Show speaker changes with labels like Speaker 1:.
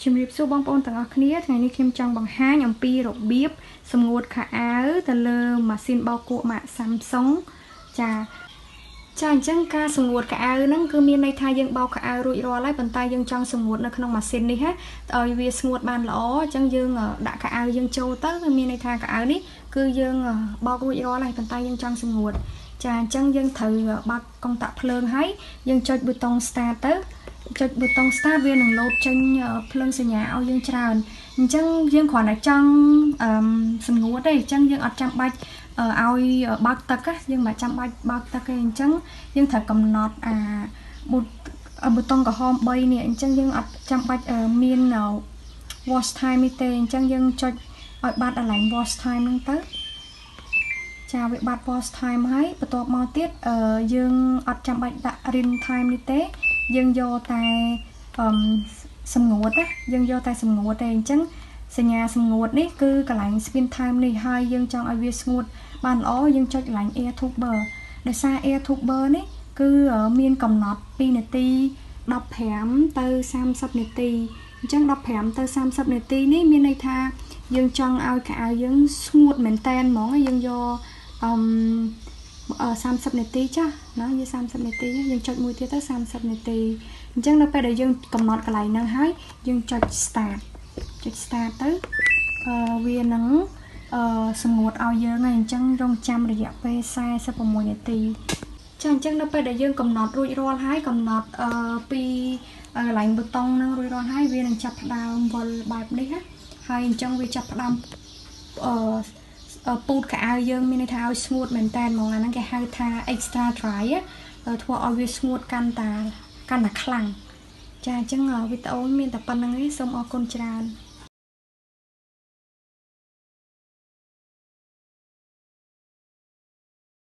Speaker 1: ជំរាបសួរបងប្អូនទាំងអស់គ្នាថ្ងៃនេះខ្ញុំចង់បង្ហាញអំពីរបៀបសម្ងួតខោអាវទៅលើម៉ាស៊ីនបោកគក់ម៉ាក Samsung ចាអញ្ចឹងការសម្ងួតខោអាវហ្នឹងគឺមានន័យថាយើងបោកខោអាវរួចរាល់ហើយប៉ុន្តែយើងចង់សម្ងួតនៅក្នុងម៉ាស៊ីននេះឲ្យវាស្ងួតបានល្អអញ្ចឹងយើងដាក់ខោអាវយើងចូលទៅវាមានន័យថាខោអាវនេះគឺយើងបោករួចរាល់ហើយប៉ុន្តែយើងចង់សម្ងួតចាអញ្ចឹងយើងត្រូវបើកកុងតាក់ភ្លើងហើយយើងចុចប៊ូតុង Start ទៅចុចប៊ូតុង Start វានឹងលោតចេញភ្លើងសញ្ញាឲ្យយើងច្រើនអញ្ចឹងយើងគ្រាន់តែចង់សម្ងួតទេអញ្ចឹងយើងអត់ចាំបាច់ឲ្យបើកទឹកយើងមិនចាំបាច់បើកទឹកទេអញ្ចឹងយើងត្រូវកំណត់ប៊ូតុងក្រហម3នេះអញ្ចឹងយើងអត់ចាំបាច់មាន wash time នេះទេអញ្ចឹងយើងចុចឲ្យបាត់កន្លែង wash time ហ្នឹងទៅចាវាបាត់ wash time ហើយបន្ទាប់មកទៀតយើងអត់ចាំបាច់ដាក់ rin time នេះទេយើងយកតែសម្ងួតយើងយកតែសម្ងួតទេអញ្ចឹងសញ្ញាសម្ងួតនេះគឺកន្លែង spin time នេះហើយយើងចង់ឲ្យវាស្ងួតបានល្អយើងចុចកន្លែង air tuber ដោយសារ air tuber នេះគឺមានកំណត់2នាទី15ទៅ30នាទីអញ្ចឹង15ទៅ30នាទីនេះមានន័យថាយើងចង់ឲ្យខោអាវយើងស្ងួតមែនតែនហ្មងយើងយក30នាទីចាស់ណាយើង30នាទីយើងចុចមួយទៀតទៅ30នាទីអញ្ចឹងនៅពេលដែលយើងកំណត់កន្លែងហ្នឹងហើយយើងចុច start ទៅវានឹងសម្ងួតឲ្យយើងហើយអញ្ចឹងរងចាំរយៈពេល46នាទីចាអញ្ចឹងនៅពេលដែលយើងកំណត់រួចរាល់ហើយកំណត់ពីកន្លែងប៊ូតុងហ្នឹងរួចរាល់ហើយវានឹងចាប់ផ្ដើមវល់បែបនេះណាហើយអញ្ចឹងវាចាប់ផ្ដើមពូតខោអាវយើងមានន័យថាឲ្យស្ងួតមែនតើហ្មងអាហ្នឹងគេហៅថា extra dry ធ្វើឲ្យវាស្ងួតកាន់តែខ្លាំងចាអញ្ចឹងវីដេអូមានតែប៉ុណ្្នឹងទេសូមអរគុណច្រើន